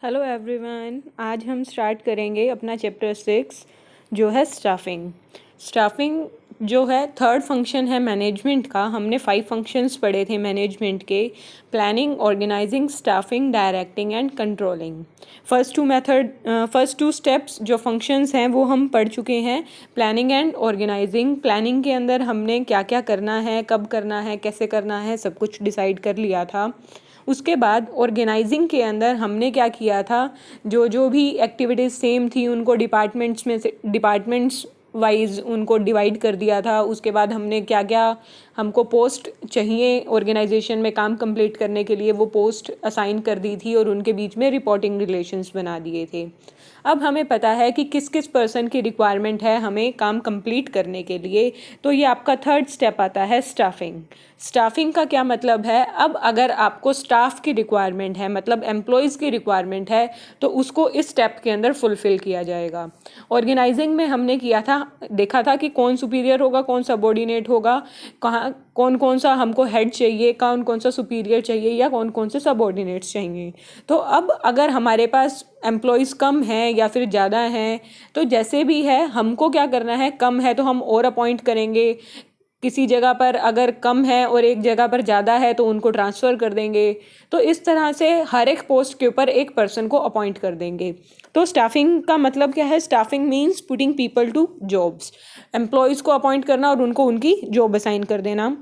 Hello everyone, आज हम start करेंगे अपना चैप्टर 6 जो है स्टाफिंग। स्टाफिंग जो है थर्ड फंक्शन है मैनेजमेंट का। हमने 5 फंक्शंस पढ़े थे मैनेजमेंट के: planning, organising, staffing, directing and controlling. First two steps जो फंक्शंस हैं वो हम पढ़ चुके हैं, प्लानिंग एंड ऑर्गेनाइजिंग। प्लानिंग के अंदर हमने क्या क्या करना है, कब करना है, कैसे करना है, सब कुछ डिसाइड कर लिया था। उसके बाद ऑर्गेनाइजिंग के अंदर हमने क्या किया था, जो जो भी एक्टिविटीज़ सेम थी उनको डिपार्टमेंट्स वाइज उनको डिवाइड कर दिया था। उसके बाद हमने क्या क्या हमको पोस्ट चाहिए ऑर्गेनाइजेशन में काम कंप्लीट करने के लिए, वो पोस्ट असाइन कर दी थी और उनके बीच में रिपोर्टिंग रिलेशंस बना दिए थे। अब हमें पता है कि किस किस पर्सन की रिक्वायरमेंट है हमें काम कंप्लीट करने के लिए। तो ये आपका थर्ड स्टेप आता है स्टाफिंग। स्टाफिंग का क्या मतलब है? अब अगर आपको स्टाफ की रिक्वायरमेंट है, मतलब एम्प्लॉयज़ की रिक्वायरमेंट है, तो उसको इस स्टेप के अंदर फुलफ़िल किया जाएगा। ऑर्गेनाइजिंग में हमने देखा था कि कौन सुपीरियर होगा, कौन सबऑर्डिनेट होगा, कहाँ कौन कौन सा हमको हेड चाहिए, कौन कौन सा सुपीरियर चाहिए या कौन कौन से सबऑर्डिनेट्स चाहिए। तो अब अगर हमारे पास एम्प्लॉयज़ कम हैं या फिर ज़्यादा हैं, तो जैसे भी है हमको क्या करना है, कम है तो हम और अपॉइंट करेंगे। किसी जगह पर अगर कम है और एक जगह पर ज़्यादा है तो उनको ट्रांसफ़र कर देंगे। तो इस तरह से हर एक पोस्ट के ऊपर एक पर्सन को अपॉइंट कर देंगे। तो स्टाफिंग का मतलब क्या है? Staffing means putting people to jobs. Employees को अपॉइंट करना और उनको उनकी जॉब असाइन कर देना।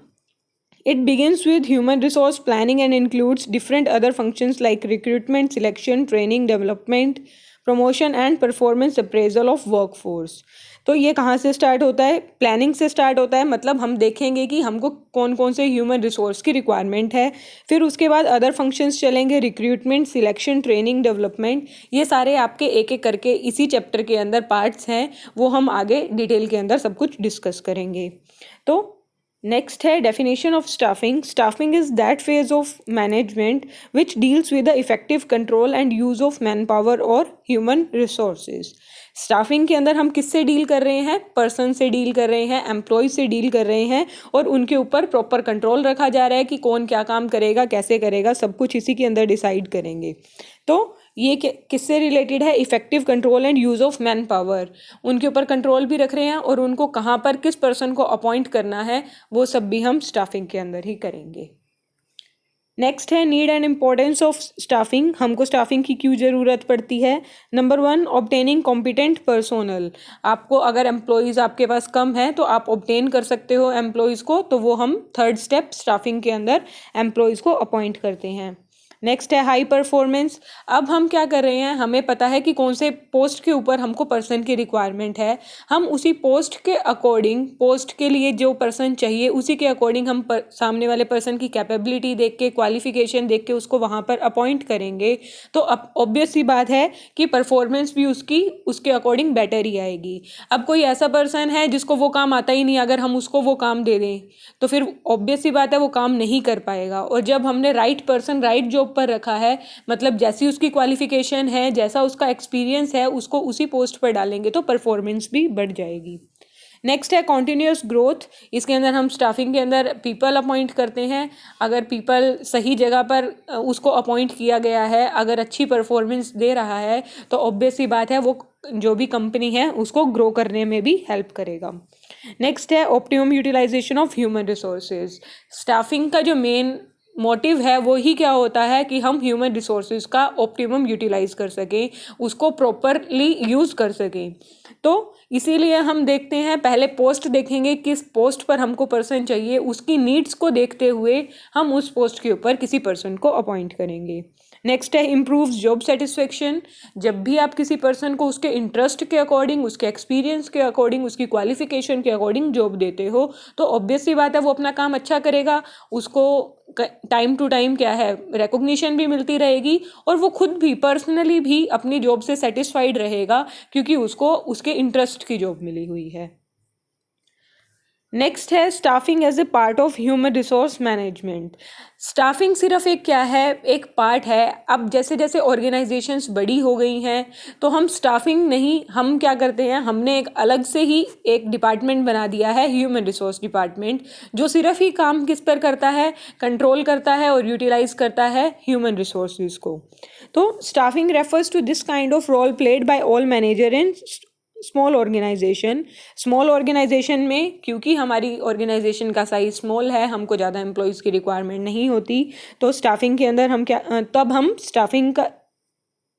It begins with human resource planning and includes different other functions like recruitment, selection, training, development, promotion and performance appraisal of workforce। तो ये कहाँ से स्टार्ट होता है? प्लानिंग से स्टार्ट होता है। मतलब हम देखेंगे कि हमको कौन कौन से ह्यूमन रिसोर्स की रिक्वायरमेंट है। फिर उसके बाद अदर फंक्शंस चलेंगे: रिक्रूटमेंट, सिलेक्शन, ट्रेनिंग, डेवलपमेंट। ये सारे आपके एक एक करके इसी चैप्टर के अंदर पार्ट्स हैं, वो हम आगे डिटेल के अंदर सब कुछ डिस्कस करेंगे। तो नेक्स्ट है definition of staffing. Staffing is that phase of management which deals with the effective control and use of man power और ह्यूमन रिसोर्सेज। स्टाफिंग के अंदर हम किससे डील कर रहे हैं? पर्सन से डील कर रहे हैं, एम्प्लॉय से डील कर रहे हैं, और उनके ऊपर प्रॉपर कंट्रोल रखा जा रहा है कि कौन क्या काम करेगा, कैसे करेगा, सब कुछ इसी के अंदर डिसाइड करेंगे। तो ये किससे रिलेटेड है? Effective control and use of man power. उनके ऊपर कंट्रोल भी रख रहे हैं और उनको कहाँ पर किस पर्सन को अपॉइंट करना है वो सब भी हम स्टाफिंग के अंदर ही करेंगे। नेक्स्ट है need and importance of staffing. हमको स्टाफिंग की क्यों ज़रूरत पड़ती है? Number 1, obtaining competent personnel. आपको अगर एम्प्लॉयज़ आपके पास कम है तो आप ऑब्टेन कर सकते हो एम्प्लॉयज़ को, तो वो हम थर्ड स्टेप स्टाफिंग के अंदर एम्प्लॉयज़ को अपॉइंट करते हैं। नेक्स्ट है हाई परफॉर्मेंस। अब हम क्या कर रहे हैं, हमें पता है कि कौन से पोस्ट के ऊपर हमको पर्सन की रिक्वायरमेंट है। हम उसी पोस्ट के अकॉर्डिंग, पोस्ट के लिए जो पर्सन चाहिए उसी के अकॉर्डिंग हम सामने वाले पर्सन की कैपेबिलिटी देख के, क्वालिफिकेशन देख के उसको वहाँ पर अपॉइंट करेंगे। तो अब ऑब्वियस सी बात है कि परफॉर्मेंस भी उसकी उसके अकॉर्डिंग बेटर ही आएगी। अब कोई ऐसा पर्सन है जिसको वो काम आता ही नहीं, अगर हम उसको वो काम दे दें तो फिर ऑब्वियस सी बात है वो काम नहीं कर पाएगा। और जब हमने राइट पर्सन राइट जॉब पर रखा है, मतलब जैसी उसकी क्वालिफिकेशन है, जैसा उसका एक्सपीरियंस है, उसको उसी पोस्ट पर डालेंगे तो परफॉर्मेंस भी बढ़ जाएगी। नेक्स्ट है कॉन्टिन्यूस ग्रोथ। इसके अंदर हम स्टाफिंग के अंदर पीपल अपॉइंट करते हैं। अगर पीपल सही जगह पर उसको अपॉइंट किया गया है, अगर अच्छी परफॉर्मेंस दे रहा है, तो ऑब्वियस सी बात है वो जो भी कंपनी है उसको ग्रो करने में भी हेल्प करेगा। नेक्स्ट है optimum utilisation of human resources. Staffing का जो मेन मोटिव है वो ही क्या होता है कि हम ह्यूमन रिसोर्सेज का ऑप्टिमम यूटिलाइज कर सकें, उसको प्रॉपरली यूज़ कर सकें। तो इसीलिए हम देखते हैं, पहले पोस्ट देखेंगे किस पोस्ट पर हमको पर्सन चाहिए, उसकी नीड्स को देखते हुए हम उस पोस्ट के ऊपर किसी पर्सन को अपॉइंट करेंगे। नेक्स्ट है इम्प्रूव्स जॉब सेटिस्फेक्शन। जब भी आप किसी पर्सन को उसके इंटरेस्ट के अकॉर्डिंग, उसके एक्सपीरियंस के अकॉर्डिंग, उसकी क्वालिफिकेशन के अकॉर्डिंग जॉब देते हो तो ऑब्वियस सी बात है वो अपना काम अच्छा करेगा, उसको टाइम टू टाइम क्या है रिकॉग्निशन भी मिलती रहेगी, और वो खुद भी पर्सनली भी अपनी जॉब से सेटिस्फाइड रहेगा क्योंकि उसको उसके इंटरेस्ट की जॉब मिली हुई है। नेक्स्ट है staffing as a part of human resource management. Staffing सिर्फ एक क्या है, एक पार्ट है। अब जैसे जैसे ऑर्गेनाइजेशंस बड़ी हो गई हैं तो हम स्टाफिंग नहीं, हम क्या करते हैं, हमने एक अलग से ही एक डिपार्टमेंट बना दिया है, ह्यूमन रिसोर्स डिपार्टमेंट, जो सिर्फ ही काम किस पर करता है, कंट्रोल करता है और यूटिलाइज करता है ह्यूमन रिसोर्सेज को। तो staffing refers to this kind of role played by all manager in small organisation में, क्योंकि हमारी ऑर्गेनाइजेशन का साइज स्मॉल है, हमको ज़्यादा एम्प्लॉयज़ की रिक्वायरमेंट नहीं होती, तो स्टाफिंग के अंदर हम क्या तब हम स्टाफिंग का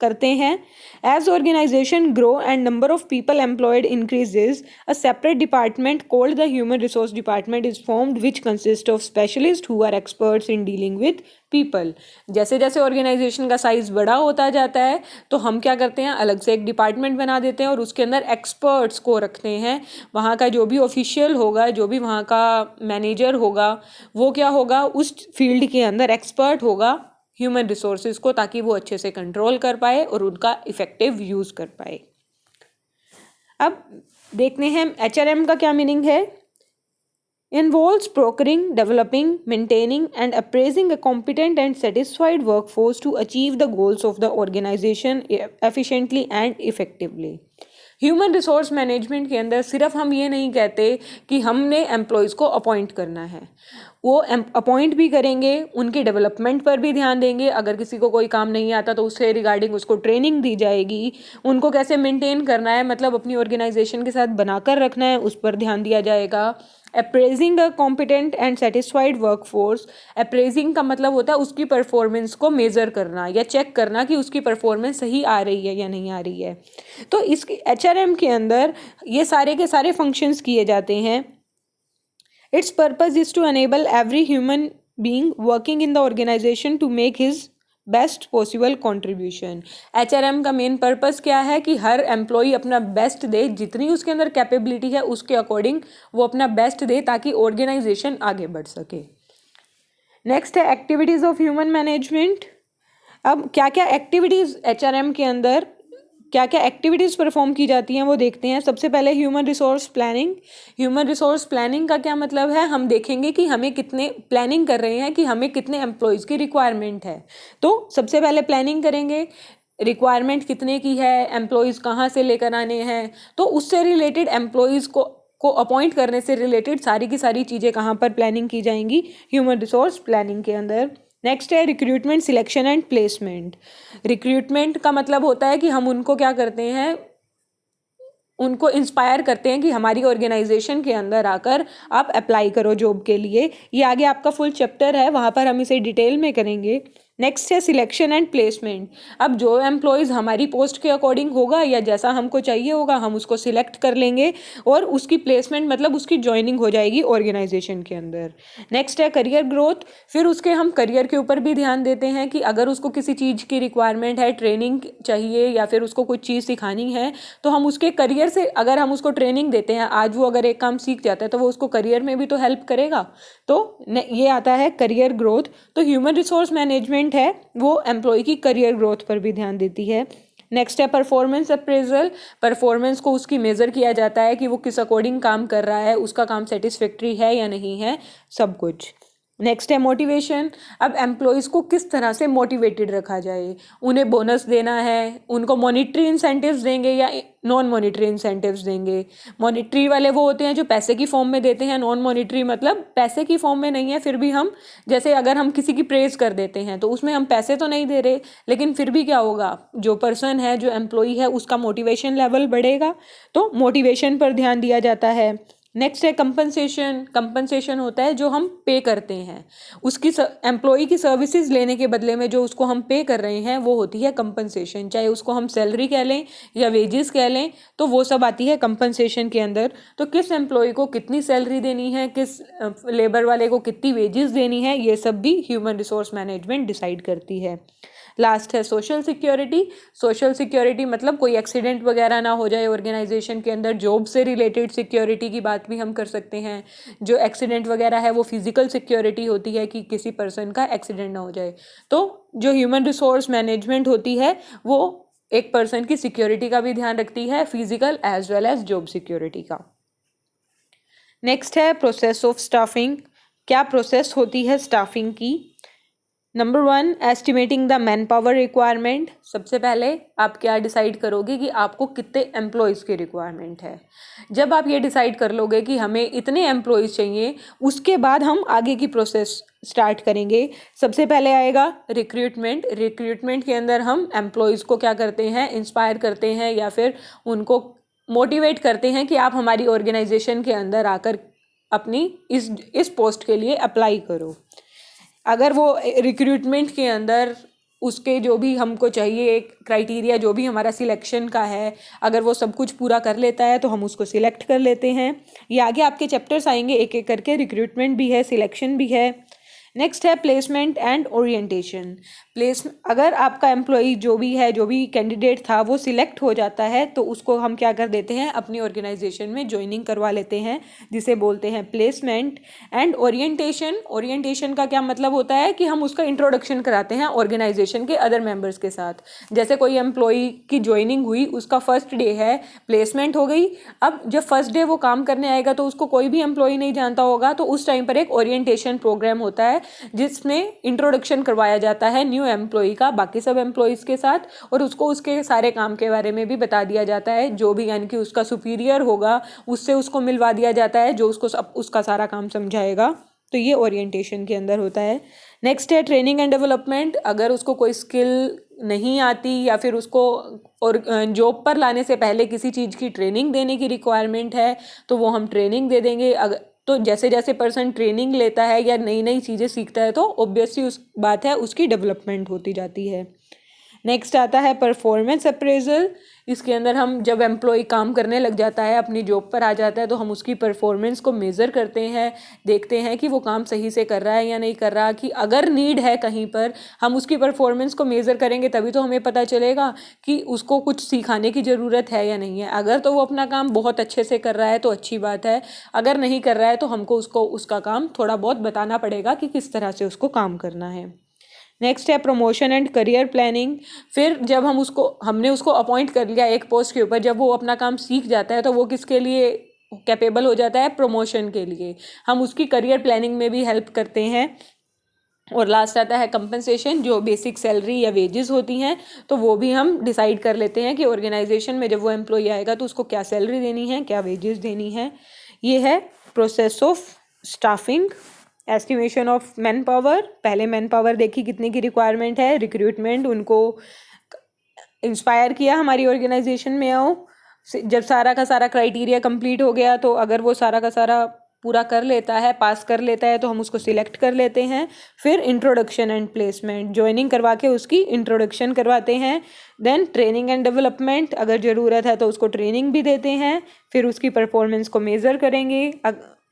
करते हैं। As organisation grow and number of people employed increases, a separate department called the human resource department is formed which consist of specialist who are experts in dealing with people. जैसे जैसे organisation का size बड़ा होता जाता है तो हम क्या करते हैं, अलग से एक डिपार्टमेंट बना देते हैं और उसके अंदर एक्सपर्ट्स को रखते हैं। वहाँ का जो भी ऑफिशियल होगा, जो भी वहाँ का मैनेजर होगा, वो क्या होगा, उस फील्ड के अंदर एक्सपर्ट होगा ह्यूमन रिसोर्सेज को, ताकि वो अच्छे से कंट्रोल कर पाए और उनका इफेक्टिव यूज़ कर पाए। अब देखते हैं HRM का क्या मीनिंग है। Involves procuring, developing, maintaining and appraising a competent and satisfied workforce to achieve the goals of the organization efficiently and effectively. Human resource management के अंदर सिर्फ हम ये नहीं कहते कि हमने एम्प्लॉयज़ को अपॉइंट करना है, वो अपॉइंट भी करेंगे, उनके डेवलपमेंट पर भी ध्यान देंगे। अगर किसी को कोई काम नहीं आता तो उससे रिगार्डिंग उसको ट्रेनिंग दी जाएगी। उनको कैसे मेंटेन करना है, मतलब अपनी ऑर्गेनाइजेशन के साथ बनाकर रखना है, उस पर ध्यान दिया जाएगा। Appraising a competent and satisfied workforce, appraising का मतलब होता है उसकी परफॉर्मेंस को मेज़र करना या चेक करना कि उसकी परफॉर्मेंस सही आ रही है या नहीं आ रही है। तो इस HRM के अंदर ये सारे के सारे फंक्शंस किए जाते हैं। Its purpose is to enable every human being working in the organisation to make his best possible contribution. HRM का मेन पर्पस क्या है कि हर एम्प्लॉय अपना बेस्ट दे, जितनी उसके अंदर कैपेबिलिटी है उसके अकॉर्डिंग वो अपना बेस्ट दे, ताकि ऑर्गेनाइजेशन आगे बढ़ सके। नेक्स्ट है एक्टिविटीज़ ऑफ ह्यूमन मैनेजमेंट। अब क्या क्या एक्टिविटीज़ HRM के अंदर क्या क्या एक्टिविटीज़ परफॉर्म की जाती हैं वो देखते हैं। सबसे पहले human resource planning. Human resource planning का क्या मतलब है, हम देखेंगे कि हमें कितने प्लानिंग कर रहे हैं कि हमें कितने एम्प्लॉयज़ की रिक्वायरमेंट है। तो सबसे पहले प्लानिंग करेंगे, रिक्वायरमेंट कितने की है, एम्प्लॉयज़ कहाँ से लेकर आने हैं, तो उससे रिलेटेड एम्प्लॉयज़ को अपॉइंट करने से रिलेटेड सारी की सारी चीज़ें कहाँ पर प्लानिंग की जाएंगी, ह्यूमन रिसोर्स प्लानिंग के अंदर। नेक्स्ट है recruitment, selection and placement. Recruitment का मतलब होता है कि हम उनको क्या करते हैं, उनको इंस्पायर करते हैं कि हमारी ऑर्गेनाइजेशन के अंदर आकर आप अप्लाई करो जॉब के लिए। ये आगे आपका फुल चैप्टर है, वहाँ पर हम इसे डिटेल में करेंगे। नेक्स्ट है सिलेक्शन एंड प्लेसमेंट। अब जो एम्प्लॉयज़ हमारी पोस्ट के अकॉर्डिंग होगा या जैसा हमको चाहिए होगा, हम उसको सिलेक्ट कर लेंगे और उसकी प्लेसमेंट मतलब उसकी ज्वाइनिंग हो जाएगी ऑर्गेनाइजेशन के अंदर। नेक्स्ट है करियर ग्रोथ। फिर उसके हम करियर के ऊपर भी ध्यान देते हैं कि अगर उसको किसी चीज़ की रिक्वायरमेंट है, ट्रेनिंग चाहिए या फिर उसको कुछ चीज़ सिखानी है, तो हम उसके करियर से अगर हम उसको ट्रेनिंग देते हैं, आज वो अगर एक काम सीख जाता है तो वो उसको करियर में भी तो हेल्प करेगा। तो ये आता है करियर ग्रोथ। तो ह्यूमन रिसोर्स मैनेजमेंट है वो एम्प्लॉय की करियर ग्रोथ पर भी ध्यान देती है। नेक्स्ट है परफॉर्मेंस अप्रेजल। परफॉर्मेंस को उसकी मेज़र किया जाता है कि वो किस अकॉर्डिंग काम कर रहा है, उसका काम सेटिस्फैक्ट्री है या नहीं है, सब कुछ। नेक्स्ट है मोटिवेशन। अब एम्प्लॉयज़ को किस तरह से मोटिवेटेड रखा जाए, उन्हें बोनस देना है, उनको मॉनिटरी इंसेंटिव्स देंगे या नॉन मॉनिटरी इंसेंटिव्स देंगे। मॉनिटरी वाले वो होते हैं जो पैसे की फॉर्म में देते हैं, नॉन मॉनिटरी मतलब पैसे की फॉर्म में नहीं है, फिर भी हम जैसे अगर हम किसी की प्रेज़ कर देते हैं तो उसमें हम पैसे तो नहीं दे रहे, लेकिन फिर भी क्या होगा, जो पर्सन है, जो एम्प्लॉई है, उसका मोटिवेशन लेवल बढ़ेगा। तो मोटिवेशन पर ध्यान दिया जाता है। नेक्स्ट है कंपनसेशन। कंपनसेशन होता है जो हम पे करते हैं, उसकी एम्प्लॉई की सर्विसेज लेने के बदले में जो उसको हम पे कर रहे हैं वो होती है कंपनसेशन। चाहे उसको हम सैलरी कह लें या वेजेस कह लें, तो वो सब आती है कंपनसेशन के अंदर। तो किस एम्प्लॉई को कितनी सैलरी देनी है, किस लेबर वाले को कितनी वेजेस देनी है, ये सब भी ह्यूमन रिसोर्स मैनेजमेंट डिसाइड करती है। लास्ट है सोशल सिक्योरिटी। सोशल सिक्योरिटी मतलब कोई एक्सीडेंट वगैरह ना हो जाए ऑर्गेनाइजेशन के अंदर, जॉब से रिलेटेड सिक्योरिटी की बात भी हम कर सकते हैं। जो एक्सीडेंट वगैरह है वो फिजिकल सिक्योरिटी होती है कि किसी पर्सन का एक्सीडेंट ना हो जाए। तो जो ह्यूमन रिसोर्स मैनेजमेंट होती है वो एक पर्सन की सिक्योरिटी का भी ध्यान रखती है, physical as well as job security का। नेक्स्ट है प्रोसेस ऑफ स्टाफिंग। क्या प्रोसेस होती है स्टाफिंग की? Number 1, estimating the manpower requirement. सबसे पहले आप क्या डिसाइड करोगे कि आपको कितने एम्प्लॉयज़ की रिक्वायरमेंट है। जब आप ये डिसाइड कर लोगे कि हमें इतने एम्प्लॉयज़ चाहिए, उसके बाद हम आगे की प्रोसेस स्टार्ट करेंगे। सबसे पहले आएगा रिक्रूटमेंट। रिक्रूटमेंट के अंदर हम एम्प्लॉयज़ को क्या करते हैं, इंस्पायर करते हैं या फिर उनको मोटिवेट करते हैं कि आप हमारी ऑर्गेनाइजेशन के अंदर आकर अपनी इस पोस्ट के लिए अप्लाई करो। अगर वो रिक्रूटमेंट के अंदर उसके जो भी हमको चाहिए एक क्राइटेरिया जो भी हमारा सिलेक्शन का है, अगर वो सब कुछ पूरा कर लेता है तो हम उसको सिलेक्ट कर लेते हैं। ये आगे आपके चैप्टर्स आएंगे एक एक करके, रिक्रूटमेंट भी है, सिलेक्शन भी है। नेक्स्ट है प्लेसमेंट एंड ओरिएंटेशन। अगर आपका एम्प्लॉई जो भी है, जो भी कैंडिडेट था वो सिलेक्ट हो जाता है तो उसको हम क्या कर देते हैं, अपनी ऑर्गेनाइजेशन में ज्वाइनिंग करवा लेते हैं, जिसे बोलते हैं प्लेसमेंट एंड ओरिएंटेशन। ओरिएंटेशन का क्या मतलब होता है कि हम उसका इंट्रोडक्शन कराते हैं ऑर्गेनाइजेशन के अदर मेंबर्स के साथ। जैसे कोई एम्प्लॉई की ज्वाइनिंग हुई, उसका फर्स्ट डे है, प्लेसमेंट हो गई। अब जब फर्स्ट डे वो काम करने आएगा तो उसको कोई भी एम्प्लॉई नहीं जानता होगा, तो उस टाइम पर एक ओरिएंटेशन प्रोग्राम होता है जिसमें इंट्रोडक्शन करवाया जाता है न्यू एम्प्लॉई का बाकी सब एम्प्लॉयज़ के साथ, और उसको उसके सारे काम के बारे में भी बता दिया जाता है। जो भी यानी कि उसका सुपीरियर होगा उससे उसको मिलवा दिया जाता है, जो उसको उसका सारा काम समझाएगा। तो ये ओरिएंटेशन के अंदर होता है। नेक्स्ट है ट्रेनिंग एंड डेवलपमेंट। अगर उसको कोई स्किल नहीं आती या फिर उसको और जॉब पर लाने से पहले किसी चीज़ की ट्रेनिंग देने की रिक्वायरमेंट है तो वो हम ट्रेनिंग दे देंगे। अगर तो जैसे जैसे पर्सन ट्रेनिंग लेता है या नई नई चीज़ें सीखता है तो ऑब्वियसली उस बात है उसकी डेवलपमेंट होती जाती है। नेक्स्ट आता है परफॉर्मेंस अप्रेजल। इसके अंदर हम जब एम्प्लॉय काम करने लग जाता है, अपनी जॉब पर आ जाता है, तो हम उसकी परफॉर्मेंस को मेज़र करते हैं, देखते हैं कि वो काम सही से कर रहा है या नहीं कर रहा, कि अगर नीड है कहीं पर हम उसकी परफॉर्मेंस को मेज़र करेंगे तभी तो हमें पता चलेगा कि उसको कुछ सिखाने की ज़रूरत है या नहीं है। अगर तो वो अपना काम बहुत अच्छे से कर रहा है तो अच्छी बात है, अगर नहीं कर रहा है तो हमको उसको उसका काम थोड़ा बहुत बताना पड़ेगा कि किस तरह से उसको काम करना है। नेक्स्ट है प्रमोशन एंड करियर प्लानिंग। फिर जब हमने उसको अपॉइंट कर लिया एक पोस्ट के ऊपर, जब वो अपना काम सीख जाता है तो वो किसके लिए कैपेबल हो जाता है, प्रमोशन के लिए। हम उसकी करियर प्लानिंग में भी हेल्प करते हैं। और लास्ट आता है कंपनसेशन, जो बेसिक सैलरी या वेजेस होती हैं तो वो भी हम डिसाइड कर लेते हैं कि ऑर्गेनाइजेशन में जब वो एम्प्लॉय आएगा तो उसको क्या सैलरी देनी है, क्या वेजेस देनी है। ये है process of staffing. Estimation of man power, पहले मैन पावर देखी कितने की रिक्वायरमेंट है, रिक्रूटमेंट, उनको इंस्पायर किया हमारी ऑर्गेनाइजेशन में आओ। जब सारा का सारा क्राइटेरिया कंप्लीट हो गया तो अगर वो सारा का सारा पूरा कर लेता है, पास कर लेता है, तो हम उसको सिलेक्ट कर लेते हैं। फिर इंट्रोडक्शन एंड प्लेसमेंट, ज्वाइनिंग करवा के उसकी इंट्रोडक्शन करवाते हैं। देन ट्रेनिंग एंड डेवलपमेंट, अगर ज़रूरत है तो उसको ट्रेनिंग भी देते हैं। फिर उसकी परफॉर्मेंस को मेज़र करेंगे,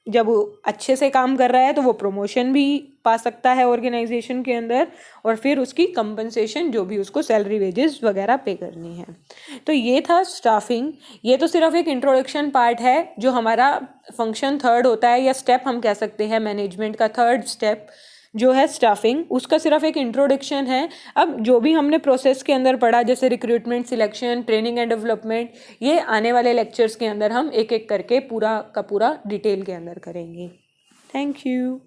जब वो अच्छे से काम कर रहा है तो वो प्रमोशन भी पा सकता है ऑर्गेनाइजेशन के अंदर, और फिर उसकी कंपनसेशन जो भी उसको सैलरी वेजेस वगैरह पे करनी है। तो ये था स्टाफिंग। ये तो सिर्फ एक इंट्रोडक्शन पार्ट है, जो हमारा फंक्शन थर्ड होता है या स्टेप हम कह सकते हैं, मैनेजमेंट का थर्ड स्टेप जो है स्टाफिंग, उसका सिर्फ एक इंट्रोडक्शन है। अब जो भी हमने प्रोसेस के अंदर पढ़ा, जैसे recruitment, selection, training and development, ये आने वाले लेक्चर्स के अंदर हम एक एक करके पूरा का पूरा डिटेल के अंदर करेंगे। Thank you.